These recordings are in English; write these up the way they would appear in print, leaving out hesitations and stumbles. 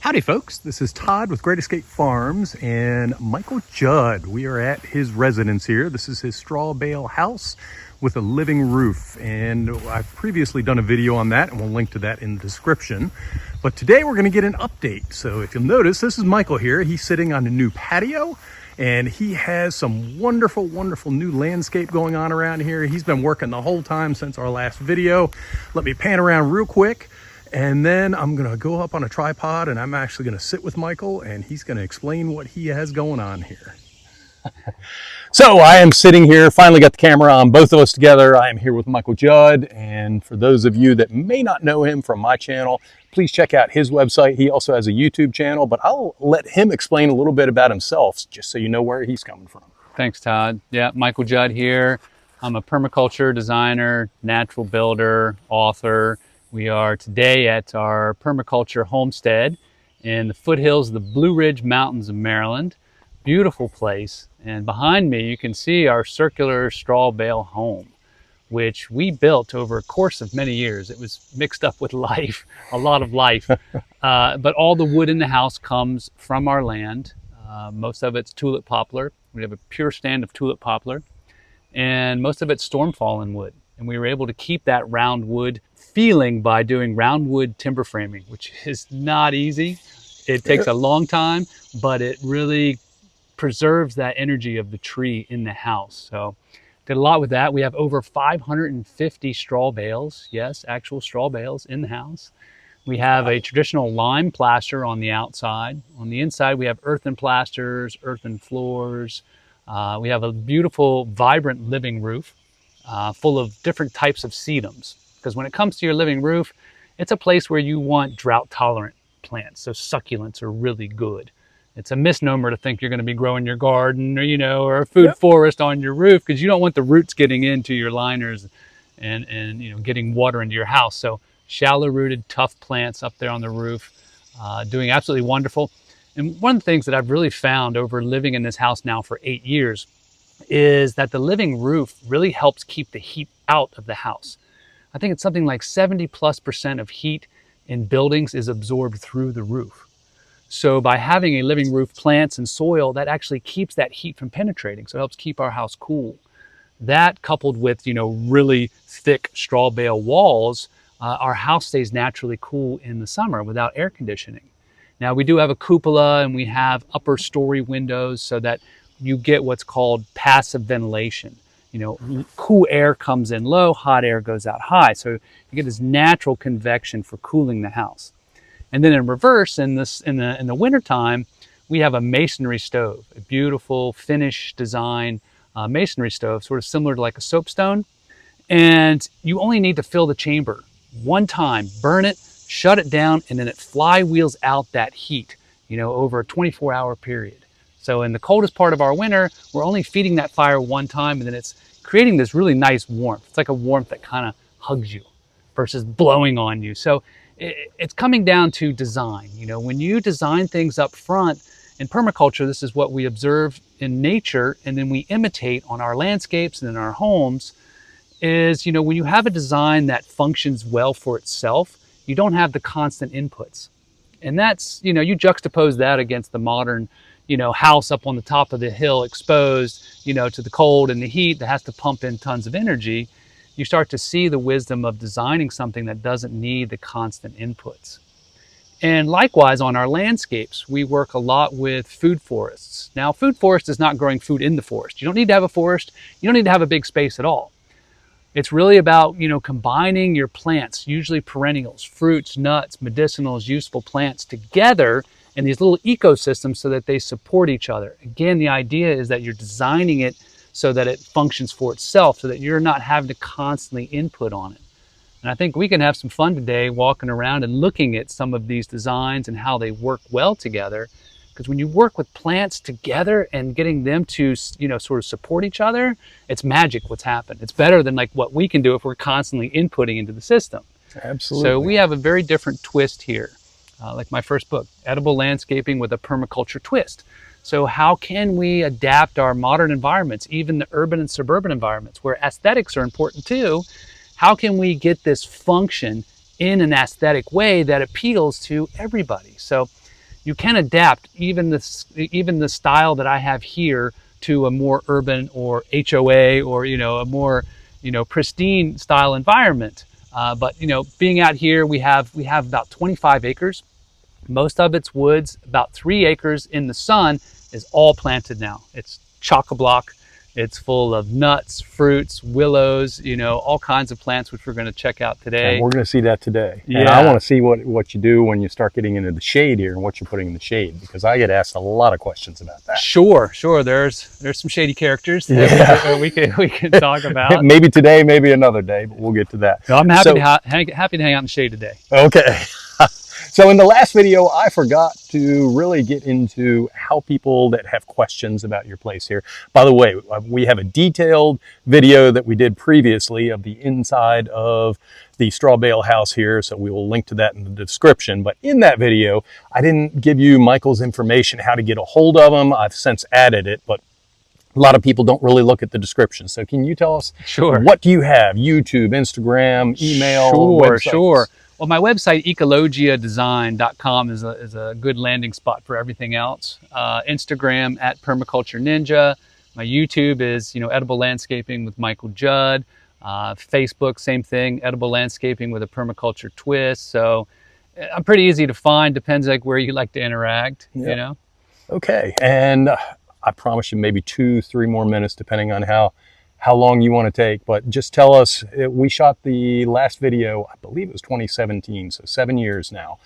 Howdy folks, this is Todd with Great Escape Farms and Michael Judd. We are at his residence here. This is his Strawbale house with a living roof, and I've previously done a video on that and we'll link to that in the description. But today we're going to get an update. So if you'll notice, this is Michael here. He's sitting on a new patio and he has some wonderful new landscape going on around here. He's been working the whole time since our last video. Let me pan around real quick. And then I'm gonna go up on a tripod and I'm actually gonna sit with Michael and he's gonna explain what he has going on here. So I am sitting here, finally got the camera on both of us together. I am here with Michael Judd. And for those of you that may not know him from my channel, please check out his website. He also has a YouTube channel, but I'll let him explain a little bit about himself just so you know where he's coming from. Thanks, Todd. Yeah, Michael Judd here. I'm a permaculture designer, natural builder, author. We are today at our Permaculture Homestead in the foothills of the Blue Ridge Mountains of Maryland. Beautiful place. And behind me, you can see our circular straw bale home, which we built over a course of many years. It was mixed up with life, a lot of life. But all the wood in the house comes from our land. Most of it's tulip poplar. We have a pure stand of tulip poplar. And most of it's storm fallen wood. And we were able to keep that round wood feeling by doing round wood timber framing, which is not easy. It takes a long time, but it really preserves that energy of the tree in the house. So did a lot with that. We have over 550 straw bales. Yes, actual straw bales in the house. We have a traditional lime plaster on the outside. On the inside, we have earthen plasters, earthen floors. We have a beautiful, vibrant living roof. Full of different types of sedums. Because when it comes to your living roof, it's a place where you want drought-tolerant plants. So succulents are really good. It's a misnomer to think you're going to be growing your garden or a food forest on your roof, because you don't want the roots getting into your liners and getting water into your house. So shallow-rooted, tough plants up there on the roof, doing absolutely wonderful. And one of the things that I've really found over living in this house now for 8 years is that the living roof really helps keep the heat out of the house. I think it's something like 70+% of heat in buildings is absorbed through the roof. So by having a living roof, plants and soil, that actually keeps that heat from penetrating. So it helps keep our house cool. That coupled with, really thick straw bale walls, our house stays naturally cool in the summer without air conditioning. Now we do have a cupola and we have upper story windows so that you get what's called passive ventilation. Cool air comes in low, hot air goes out high. So you get this natural convection for cooling the house. And then in reverse, in the wintertime, we have a masonry stove, a beautiful Finnish design masonry stove, sort of similar to like a soapstone. And you only need to fill the chamber one time, burn it, shut it down, and then it flywheels out that heat, over a 24-hour period. So in the coldest part of our winter, we're only feeding that fire one time, and then it's creating this really nice warmth. It's like a warmth that kind of hugs you versus blowing on you. So it's coming down to design. When you design things up front in permaculture, this is what we observe in nature, and then we imitate on our landscapes and in our homes, is, when you have a design that functions well for itself, you don't have the constant inputs. And that's, you juxtapose that against the modern house up on the top of the hill exposed, to the cold and the heat that has to pump in tons of energy. You start to see the wisdom of designing something that doesn't need the constant inputs. And likewise on our landscapes, we work a lot with food forests. Now, food forest is not growing food in the forest. You don't need to have a forest. You don't need to have a big space at all. It's really about, combining your plants, usually perennials, fruits, nuts, medicinals, useful plants together in these little ecosystems so that they support each other. Again, the idea is that you're designing it so that it functions for itself, so that you're not having to constantly input on it. And I think we can have some fun today walking around and looking at some of these designs and how they work well together. Because when you work with plants together and getting them to, sort of support each other, it's magic what's happened. It's better than like what we can do if we're constantly inputting into the system. Absolutely. So we have a very different twist here. Like my first book, Edible Landscaping with a Permaculture Twist. So how can we adapt our modern environments, even the urban and suburban environments where aesthetics are important too? How can we get this function in an aesthetic way that appeals to everybody? So you can adapt even the style that I have here to a more urban or HOA or, a more, pristine style environment. But, being out here, we have about 25 acres. Most of it's woods. About 3 acres in the sun is all planted now. It's chock-a-block. It's full of nuts, fruits, willows, all kinds of plants, which we're going to check out today. And we're going to see that today. Yeah. And I want to see what you do when you start getting into the shade here and what you're putting in the shade, because I get asked a lot of questions about that. Sure. There's some shady characters that we can talk about. Maybe today, maybe another day, but we'll get to that. No, I'm happy to hang out in the shade today. Okay. So in the last video, I forgot to really get into how people that have questions about your place here. By the way, we have a detailed video that we did previously of the inside of the Strawbale house here, so we will link to that in the description. But in that video, I didn't give you Michael's information, how to get a hold of him. I've since added it, but a lot of people don't really look at the description. So can you tell us, Sure, what do you have? YouTube, Instagram, email, websites? Sure. Well, my website, ecologiadesign.com, is a good landing spot for everything else. Instagram at Permaculture Ninja. My YouTube is, Edible Landscaping with Michael Judd. Facebook, same thing, Edible Landscaping with a Permaculture twist. So I'm pretty easy to find, depends like where you like to interact, Okay, and I promise you maybe 2-3 more minutes, depending on how long you want to take, but just tell us, we shot the last video, I believe it was 2017, so 7 years now.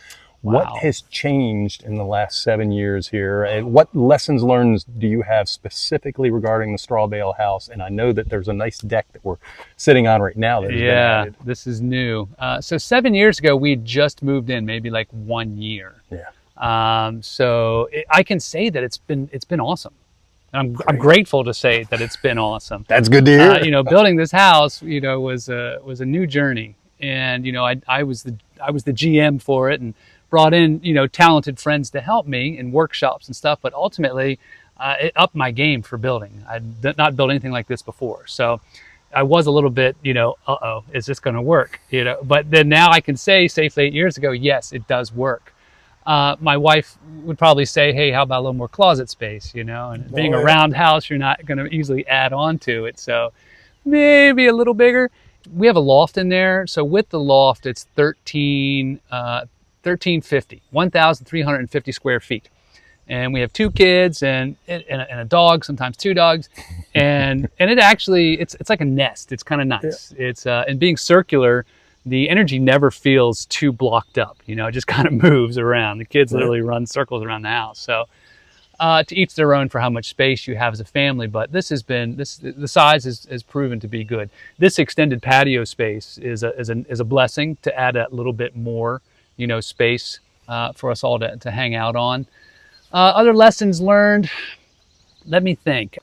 Wow. What has changed in the last 7 years here? And what lessons learned do you have specifically regarding the Strawbale house? And I know that there's a nice deck that we're sitting on right now. That this is new. So 7 years ago, we just moved in, maybe like 1 year. Yeah. So I can say that it's been awesome. I'm grateful to say that it's been awesome. That's good to hear. Building this house, was a new journey, and I was the GM for it, and brought in talented friends to help me in workshops and stuff. But ultimately, it upped my game for building. I'd not built anything like this before, so I was a little bit, is this going to work? But then now I can say safely 8 years ago, yes, it does work. My wife would probably say, hey, how about a little more closet space, and being a round house, you're not going to easily add on to it. So maybe a little bigger. We have a loft in there. So with the loft, it's 1,350 square feet. And we have 2 kids and a dog, sometimes 2 dogs. And it actually, it's like a nest. It's kind of nice. Yeah. It's, and being circular, the energy never feels too blocked up, it just kind of moves around. The kids literally run circles around the house. So to each their own for how much space you have as a family, but the size has proven to be good. This extended patio space is a blessing to add a little bit more, space for us all to hang out on. Other lessons learned, let me think.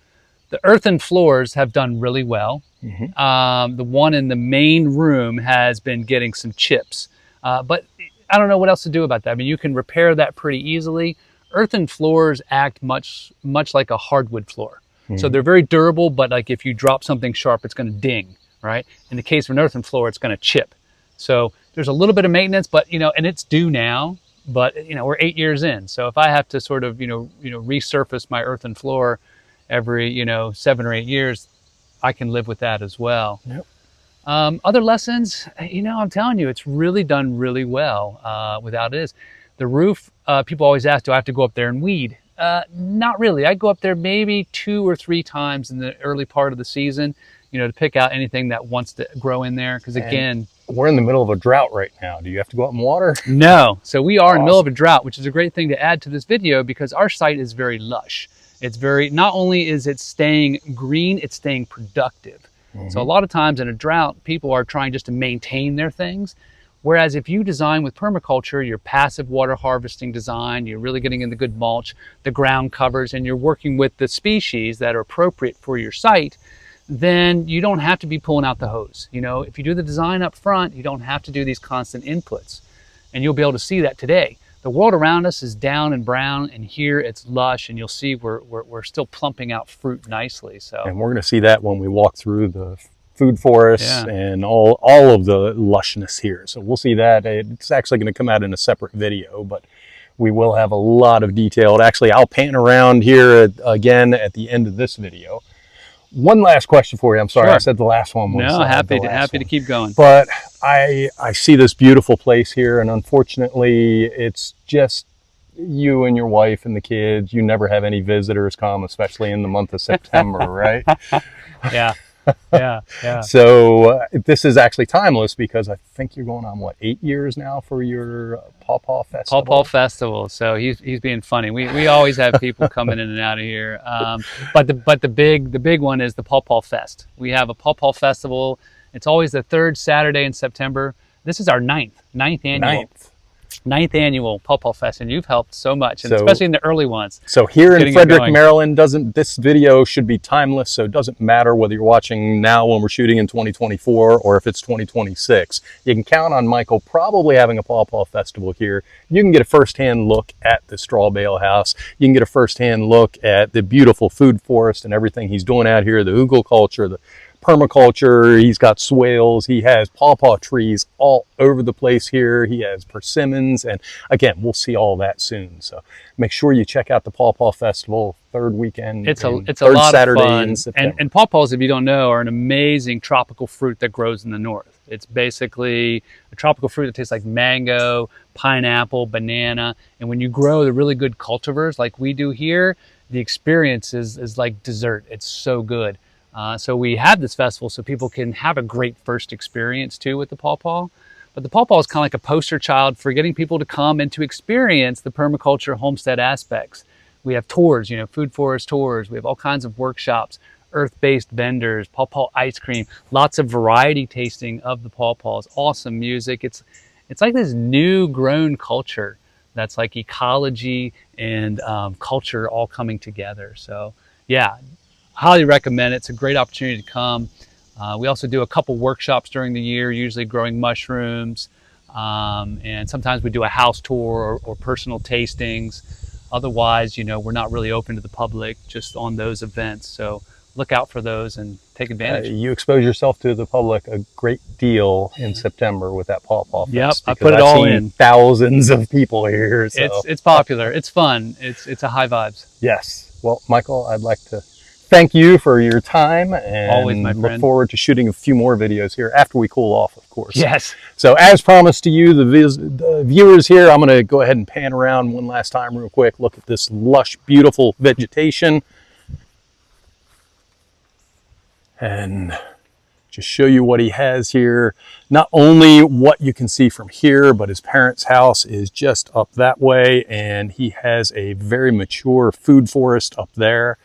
The earthen floors have done really well. Mm-hmm. The one in the main room has been getting some chips, but I don't know what else to do about that. I mean, you can repair that pretty easily. Earthen floors act much like a hardwood floor. Mm-hmm. So they're very durable, but like if you drop something sharp, it's going to ding, right? In the case of an earthen floor, it's going to chip. So there's a little bit of maintenance, but and it's due now, but we're 8 years in. So if I have to sort of, resurface my earthen floor every 7 or 8 years, I can live with that as well. Yep. Other lessons, I'm telling you, it's really done really well without it. The roof, people always ask, do I have to go up there and weed? Not really. I go up there maybe 2 or 3 times in the early part of the season, to pick out anything that wants to grow in there. Because again, we're in the middle of a drought right now. Do you have to go out and water? No. So we are in the middle of a drought, which is a great thing to add to this video because our site is very lush. It's not only is it staying green, it's staying productive. Mm-hmm. So a lot of times in a drought, people are trying just to maintain their things. Whereas if you design with permaculture, your passive water harvesting design, you're really getting in the good mulch, the ground covers, and you're working with the species that are appropriate for your site, then you don't have to be pulling out the hose. If you do the design up front, you don't have to do these constant inputs. And you'll be able to see that today. The world around us is down and brown, and here it's lush, and you'll see we're still plumping out fruit nicely. So, and we're going to see that when we walk through the food forests and all of the lushness here. So we'll see that. It's actually going to come out in a separate video, but we will have a lot of detailed. Actually, I'll pan around here again at the end of this video. One last question for you. I'm sorry, Sure. I said the last one was No, happy one. to keep going. But I see this beautiful place here, and unfortunately, it's just you and your wife and the kids. You never have any visitors come, especially in the month of September, right? Yeah. Yeah. So this is actually timeless because I think you're going on, what, 8 years now for your Pawpaw Festival? Pawpaw Festival. So he's being funny. We always have people coming in and out of here. But the big one is the Pawpaw Fest. We have a Pawpaw Festival. It's always the third Saturday in September. This is our ninth annual Pawpaw Fest, and you've helped so much, and especially in the early ones. So here in Frederick, Maryland, this video should be timeless, so it doesn't matter whether you're watching now when we're shooting in 2024 or if it's 2026. You can count on Michael probably having a Pawpaw Festival here. You can get a first-hand look at the Strawbale house. You can get a first-hand look at the beautiful food forest and everything he's doing out here, the hugelkultur, the permaculture. He's got swales. He has pawpaw trees all over the place here. He has persimmons, and again, we'll see all that soon. So make sure you check out the Pawpaw Festival, third weekend. It's a third lot Saturday of fun. in September. And pawpaws, if you don't know, are an amazing tropical fruit that grows in the north. It's basically a tropical fruit that tastes like mango, pineapple, banana. And when you grow the really good cultivars like we do here, the experience is like dessert. It's so good. So we have this festival so people can have a great first experience too with the pawpaw. But the pawpaw is kind of like a poster child for getting people to come and to experience the permaculture homestead aspects. We have tours, food forest tours. We have all kinds of workshops, earth-based vendors, pawpaw ice cream, lots of variety tasting of the pawpaws, awesome music. It's like this new grown culture that's like ecology and culture all coming together. So yeah, highly recommend it. It's a great opportunity to come. We also do a couple workshops during the year, usually growing mushrooms. And sometimes we do a house tour or personal tastings. Otherwise, we're not really open to the public just on those events. So look out for those and take advantage. You expose yourself to the public a great deal in September with that Pawpaw Fest. Yep, I put it all in. Thousands of people here. So. It's popular. It's fun. It's a high vibes. Yes. Well, Michael, I'd like to thank you for your time, and always, my friend. Look forward to shooting a few more videos here after we cool off, of course. Yes. So as promised to you, the viewers here, I'm going to go ahead and pan around one last time real quick. Look at this lush, beautiful vegetation. And just show you what he has here. Not only what you can see from here, but his parents' house is just up that way, and he has a very mature food forest up there.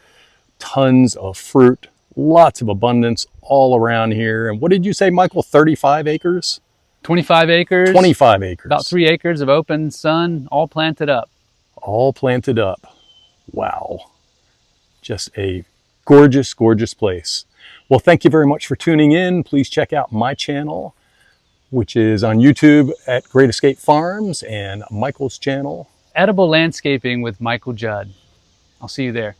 Tons of fruit, lots of abundance all around here. And what did you say, Michael, 35 acres? 25 acres. 25 acres. About 3 acres of open sun, all planted up. All planted up. Wow. Just a gorgeous, gorgeous place. Well, thank you very much for tuning in. Please check out my channel, which is on YouTube at Great Escape Farms, and Michael's channel, Edible Landscaping with Michael Judd. I'll see you there.